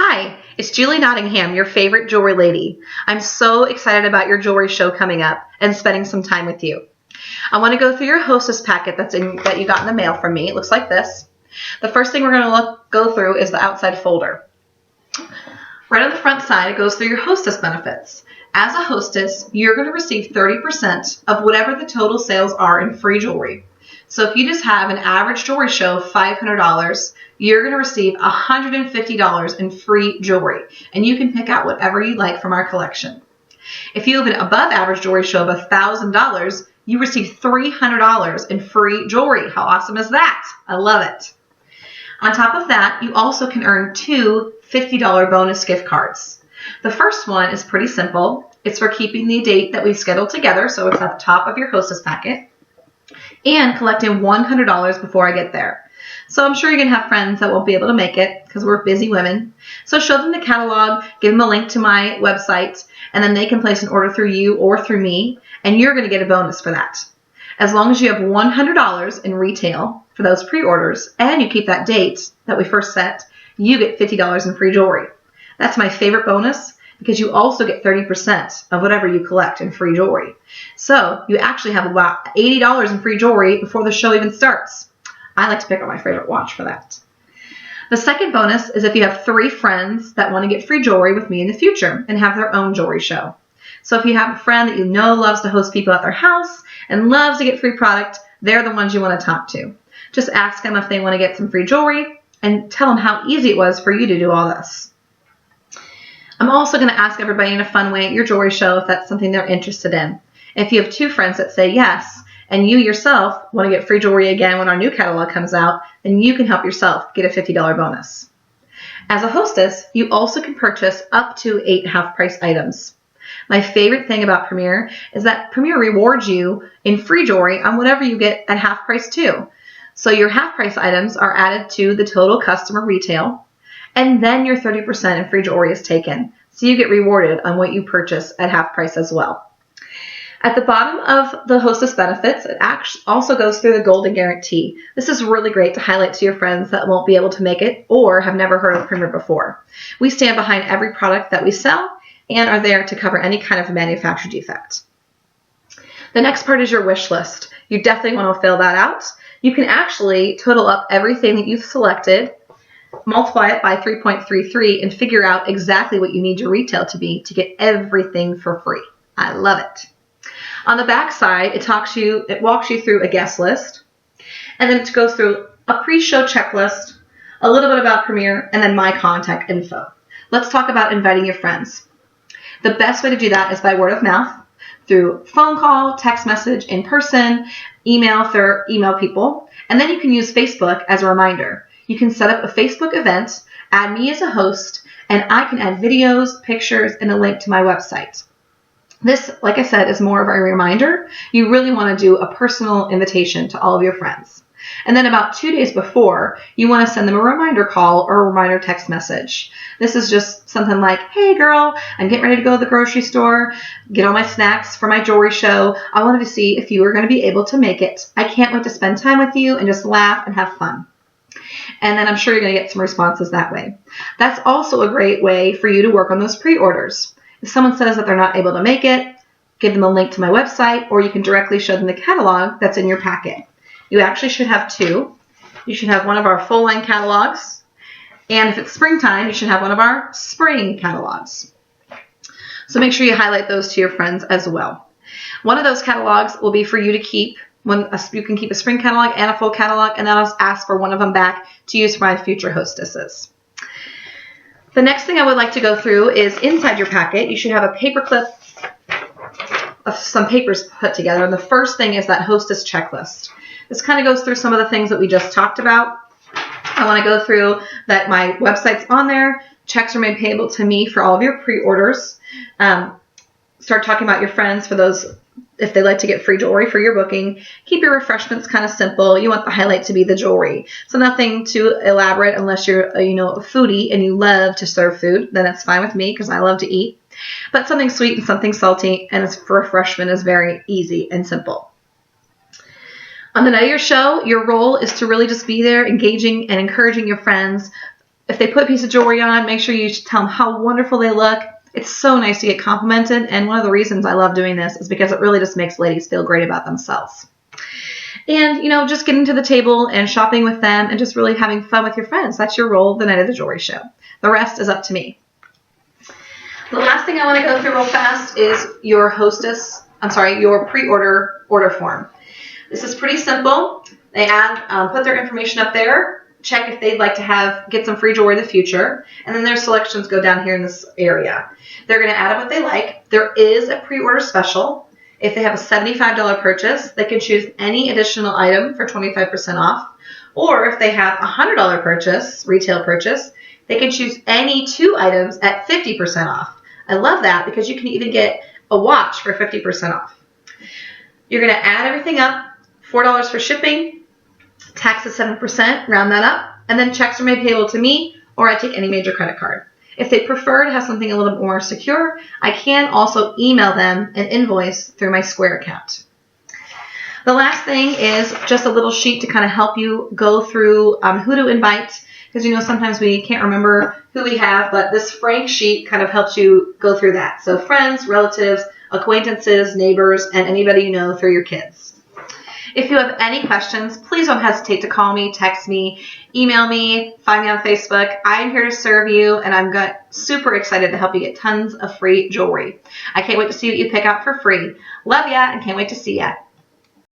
Hi, it's Julie Nottingham, your favorite jewelry lady. I'm so excited about your jewelry show coming up and spending some time with you. I want to go through your Hostess packet that you got in the mail from me. It looks like this. The first thing we're going to go through is the outside folder. Right on the front side, it goes through your Hostess benefits. As a hostess, you're going to receive 30% of whatever the total sales are in free jewelry. So if you just have an average jewelry show of $500, you're going to receive $150 in free jewelry, and you can pick out whatever you like from our collection. If you have an above average jewelry show of $1,000, you receive $300 in free jewelry. How awesome is that? I love it. On top of that, you also can earn two $50 bonus gift cards. The first one is pretty simple. It's for keeping the date that we've scheduled together, so it's at the top of your Hostess packet, and collecting $100 before I get there. So I'm sure you're going to have friends that won't be able to make it because we're busy women. So show them the catalog, give them a link to my website, and then they can place an order through you or through me, and you're going to get a bonus for that. As long as you have $100 in retail for those pre-orders and you keep that date that we first set, you get $50 in free jewelry. That's my favorite bonus because you also get 30% of whatever you collect in free jewelry. So you actually have about $80 in free jewelry before the show even starts. I like to pick out my favorite watch for that. The second bonus is if you have 3 friends that want to get free jewelry with me in the future and have their own jewelry show. So if you have a friend that you know loves to host people at their house and loves to get free product, they're the ones you want to talk to. Just ask them if they want to get some free jewelry and tell them how easy it was for you to do all this. I'm also going to ask everybody in a fun way at your jewelry show if that's something they're interested in. If you have 2 friends that say yes, and you yourself want to get free jewelry again when our new catalog comes out, then you can help yourself get a $50 bonus. As a hostess, you also can purchase up to 8 half-price items. My favorite thing about Premier is that Premier rewards you in free jewelry on whatever you get at half price too. So your half-price items are added to the total customer retail, and then your 30% in free jewelry is taken. So you get rewarded on what you purchase at half price as well. At the bottom of the Hostess benefits, it also goes through the Golden Guarantee. This is really great to highlight to your friends that won't be able to make it or have never heard of Premier before. We stand behind every product that we sell and are there to cover any kind of manufacturer defect. The next part is your wish list. You definitely want to fill that out. You can actually total up everything that you've selected, multiply it by 3.33, and figure out exactly what you need your retail to be to get everything for free. I love it. On the back side, it walks you through a guest list, and then it goes through a pre-show checklist, a little bit about Premier, and then my contact info. Let's talk about inviting your friends. The best way to do that is by word of mouth, through phone call, text message, in person, email people, and then you can use Facebook as a reminder. You can set up a Facebook event, add me as a host, and I can add videos, pictures, and a link to my website. This, like I said, is more of a reminder. You really want to do a personal invitation to all of your friends. And then about 2 days before, you want to send them a reminder call or a reminder text message. This is just something like, hey girl, I'm getting ready to go to the grocery store, get all my snacks for my jewelry show. I wanted to see if you were going to be able to make it. I can't wait to spend time with you and just laugh and have fun. And then I'm sure you're going to get some responses that way. That's also a great way for you to work on those pre-orders. If someone says that they're not able to make it, give them a link to my website, or you can directly show them the catalog that's in your packet. You actually should have 2. You should have one of our full-line catalogs, and if it's springtime, you should have one of our spring catalogs. So make sure you highlight those to your friends as well. One of those catalogs will be for you to keep. You can keep a spring catalog and a full catalog, and then I'll ask for one of them back to use for my future hostesses. The next thing I would like to go through is inside your packet, you should have a paper clip of some papers put together. And the first thing is that hostess checklist. This kind of goes through some of the things that we just talked about. I want to go through that my website's on there. Checks are made payable to me for all of your pre-orders. Start talking about your friends for those if they like to get free jewelry for your booking. Keep your refreshments kind of simple. You want the highlight to be the jewelry. So nothing too elaborate unless you're a foodie and you love to serve food. Then it's fine with me because I love to eat. But something sweet and something salty and for refreshment is very easy and simple. On the night of your show, your role is to really just be there, engaging and encouraging your friends If they put a piece of jewelry on, make sure you tell them how wonderful they look. It's so nice to get complimented, and one of the reasons I love doing this is because it really just makes ladies feel great about themselves. And, just getting to the table and shopping with them and just really having fun with your friends. That's your role the night of the jewelry show. The rest is up to me. The last thing I want to go through real fast is your your pre-order order form. This is pretty simple. They put their information up there, check if they'd like to get some free jewelry in the future, and then their selections go down here in this area. They're going to add up what they like. There is a pre-order special. If they have a $75 purchase, they can choose any additional item for 25% off. Or if they have a $100 retail purchase, they can choose any 2 items at 50% off. I love that because you can even get a watch for 50% off. You're going to add everything up, $4 for shipping, tax is 7%, round that up, and then checks are made payable to me, or I take any major credit card. If they prefer to have something a little bit more secure, I can also email them an invoice through my Square account. The last thing is just a little sheet to kind of help you go through who to invite, because sometimes we can't remember who we have, but this Frank sheet kind of helps you go through that. So friends, relatives, acquaintances, neighbors, and anybody you know through your kids. If you have any questions, please don't hesitate to call me, text me, email me, find me on Facebook. I am here to serve you, and I'm super excited to help you get tons of free jewelry. I can't wait to see what you pick out for free. Love ya, and can't wait to see ya.